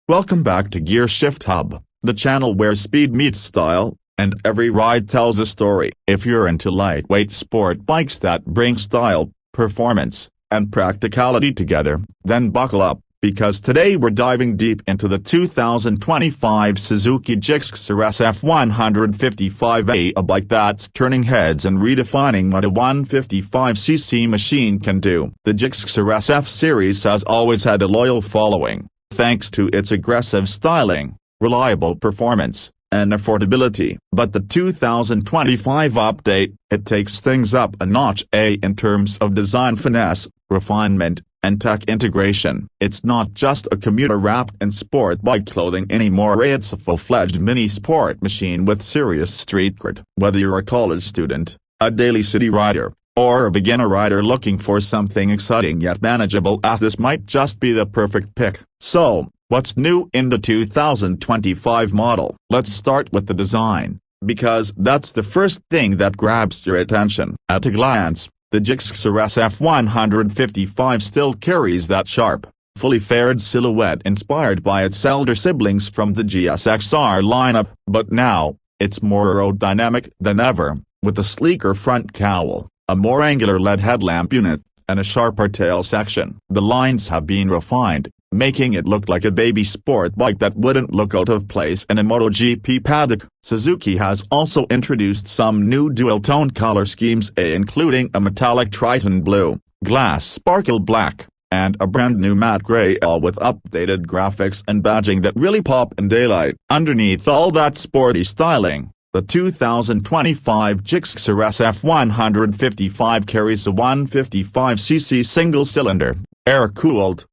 Welcome back to Gear Shift Hub, the channel where speed meets style, and every ride tells a story. If you're into lightweight sport bikes that bring style, performance, and practicality together, then buckle up, because today we're diving deep into the 2025 Suzuki Gixxer SF 155A, a bike that's turning heads and redefining what a 155cc machine can do. The Gixxer SF series has always had a loyal following, thanks to its aggressive styling, reliable performance, and affordability. But the 2025 update, it takes things up a notch in terms of design finesse, refinement, and tech integration. It's not just a commuter wrapped in sport bike clothing anymore, it's a full-fledged mini sport machine with serious street cred. Whether you're a college student, a daily city rider, or a beginner rider looking for something exciting yet manageable, this might just be the perfect pick. So, what's new in the 2025 model? Let's start with the design, because that's the first thing that grabs your attention. At a glance, the Gixxer SF 155 still carries that sharp, fully fared silhouette inspired by its elder siblings from the GSXR lineup, but now, it's more aerodynamic than ever, with a sleeker front cowl, a more angular LED headlamp unit, and a sharper tail section. The lines have been refined, making it look like a baby sport bike that wouldn't look out of place in a MotoGP paddock. Suzuki has also introduced some new dual-tone color schemes, including a metallic Triton blue, glass sparkle black, and a brand new matte gray, all with updated graphics and badging that really pop in daylight. Underneath all that sporty styling, the 2025 Gixxer SF 155 carries a 155cc single-cylinder, air-cooled,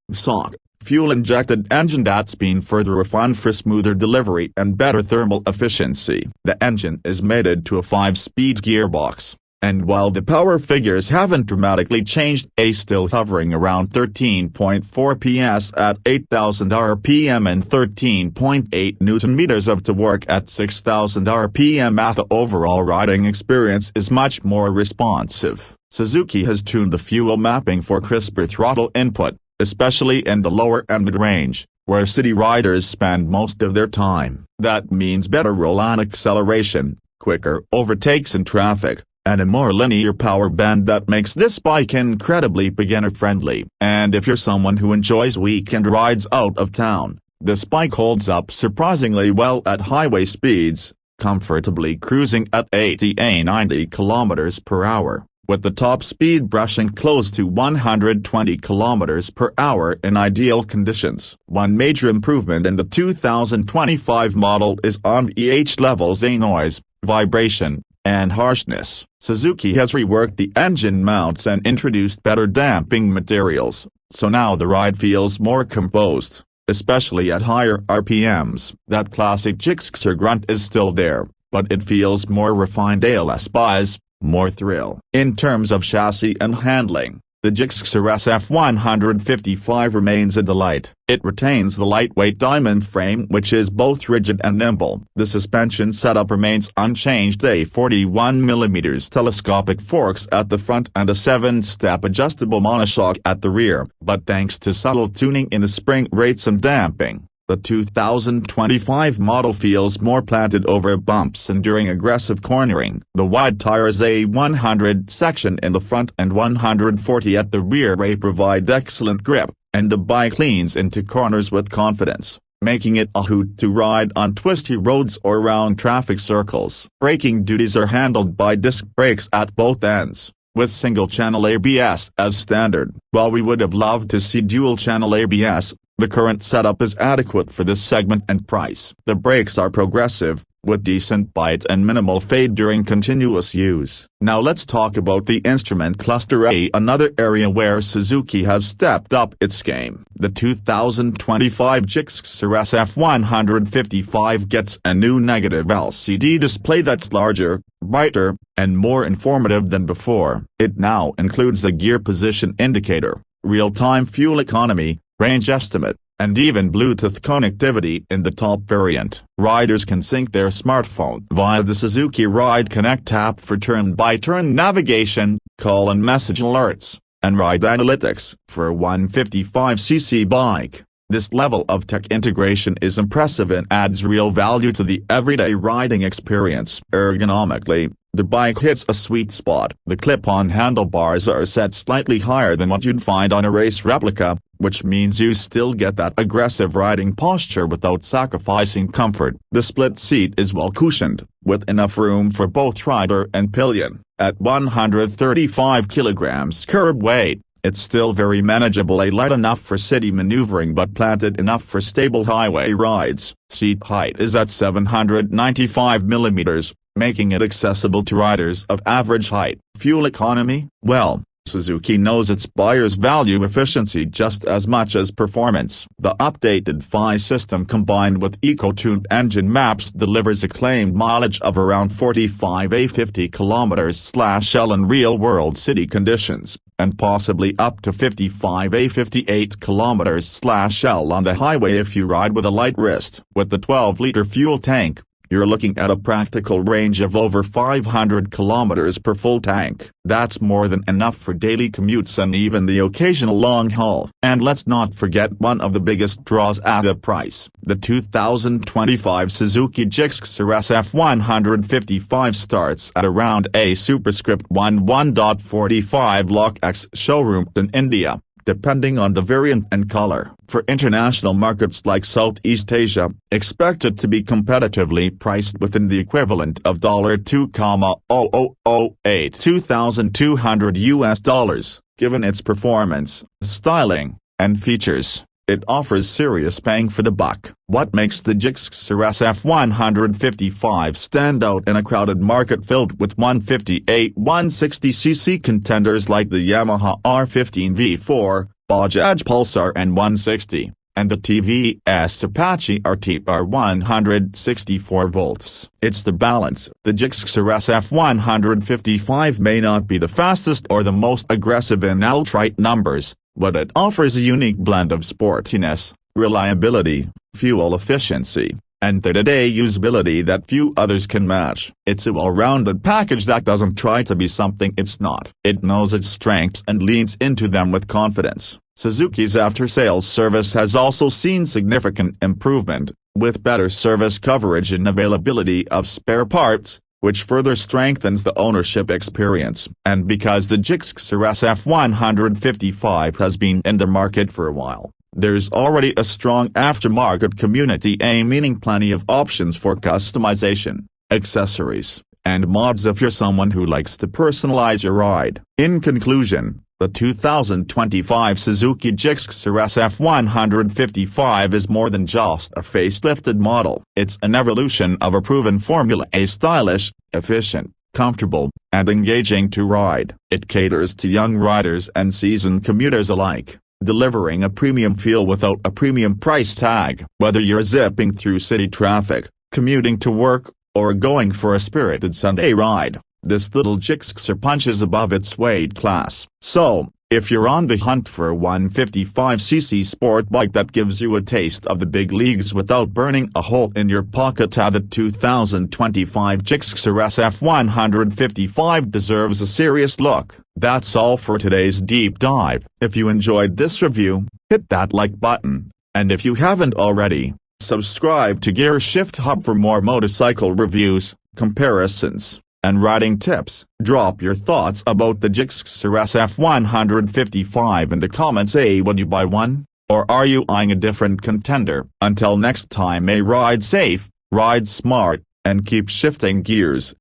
fuel-injected engine that's been further refined for smoother delivery and better thermal efficiency. The engine is mated to a 5-speed gearbox, and while the power figures haven't dramatically changed, still hovering around 13.4 PS at 8,000 RPM and 13.8 Nm of torque at 6,000 RPM. The overall riding experience is much more responsive. Suzuki has tuned the fuel mapping for crisper throttle input, especially in the lower and mid-range, where city riders spend most of their time. That means better roll-on acceleration, quicker overtakes in traffic, and a more linear power band that makes this bike incredibly beginner-friendly. And if you're someone who enjoys weekend rides out of town, this bike holds up surprisingly well at highway speeds, comfortably cruising at 80–90 km/h. With the top speed brushing close to 120 km/h in ideal conditions. One major improvement in the 2025 model is on EH levels, noise, vibration, and harshness. Suzuki has reworked the engine mounts and introduced better damping materials, so now the ride feels more composed, especially at higher RPMs. That classic Gixxer grunt is still there, but it feels more refined, less buzz, more thrill. In terms of chassis and handling, the Gixxer SF 155 remains a delight. It retains the lightweight diamond frame, which is both rigid and nimble. The suspension setup remains unchanged, 41mm telescopic forks at the front and a 7-step adjustable monoshock at the rear. But thanks to subtle tuning in the spring rates and damping, the 2025 model feels more planted over bumps and during aggressive cornering. The wide tires, a 100 section in the front and 140 at the rear, provide excellent grip, and the bike leans into corners with confidence, making it a hoot to ride on twisty roads or around traffic circles. Braking duties are handled by disc brakes at both ends, with single-channel ABS as standard. While we would have loved to see dual-channel ABS, the current setup is adequate for this segment and price. The brakes are progressive, with decent bite and minimal fade during continuous use. Now let's talk about the instrument cluster, another area where Suzuki has stepped up its game. The 2025 Gixxer SF 155 gets a new negative LCD display that's larger, brighter, and more informative than before. It now includes the gear position indicator, real-time fuel economy, range estimate, and even Bluetooth connectivity in the top variant. Riders can sync their smartphone via the Suzuki Ride Connect app for turn-by-turn navigation, call and message alerts, and ride analytics. For a 155cc bike, This level of tech integration is impressive and adds real value to the everyday riding experience. Ergonomically, the bike hits a sweet spot. The clip-on handlebars are set slightly higher than what you'd find on a race replica, which means you still get that aggressive riding posture without sacrificing comfort. The split seat is well cushioned, with enough room for both rider and pillion. At 135 kilograms curb weight, it's still very manageable, light enough for city maneuvering but planted enough for stable highway rides. Seat height is at 795 millimeters, making it accessible to riders of average height. Fuel economy? Well, Suzuki knows its buyers value efficiency just as much as performance. The updated FI system combined with eco-tuned engine maps delivers a claimed mileage of around 45-50 km/L in real-world city conditions, and possibly up to 55-58 km/L on the highway if you ride with a light wrist. With the 12-liter fuel tank, you're looking at a practical range of over 500 kilometers per full tank. That's more than enough for daily commutes and even the occasional long haul. And let's not forget one of the biggest draws at the price. The 2025 Suzuki Gixxer SF 155 starts at around a superscript 11.45 lakh ex showroom in India, depending on the variant and color. For international markets like Southeast Asia, expect it to be competitively priced within the equivalent of $2,0008 $2,200. Given its performance, styling, and features, it offers serious bang for the buck. What makes the Gixxer SF 155 stand out in a crowded market filled with 158-160cc contenders like the Yamaha R15 V4, Bajaj Pulsar N160, and the TVS Apache RTR 164 volts? It's the balance. The Gixxer SF 155 may not be the fastest or the most aggressive in outright numbers, but it offers a unique blend of sportiness, reliability, fuel efficiency, and day-to-day usability that few others can match. It's a well-rounded package that doesn't try to be something it's not. It knows its strengths and leans into them with confidence. Suzuki's after-sales service has also seen significant improvement, with better service coverage and availability of spare parts, which further strengthens the ownership experience. And because the Gixxer SF 155 has been in the market for a while, there's already a strong aftermarket community, meaning plenty of options for customization, accessories, and mods if you're someone who likes to personalize your ride. In conclusion, the 2025 Suzuki Gixxer SF 155 is more than just a facelifted model. It's an evolution of a proven formula: stylish, efficient, comfortable, and engaging to ride. It caters to young riders and seasoned commuters alike, delivering a premium feel without a premium price tag. Whether you're zipping through city traffic, commuting to work, or going for a spirited Sunday ride, this little Gixxer punches above its weight class. So, if you're on the hunt for a 155cc sport bike that gives you a taste of the big leagues without burning a hole in your pocket, the 2025 Gixxer SF 155 deserves a serious look. That's all for today's deep dive. If you enjoyed this review, hit that like button, and if you haven't already, subscribe to Gear Shift Hub for more motorcycle reviews, comparisons, and riding tips. Drop your thoughts about the Gixxer SF 155 in the comments. Would you buy one? Or are you eyeing a different contender? Until next time, ride safe, ride smart, and keep shifting gears.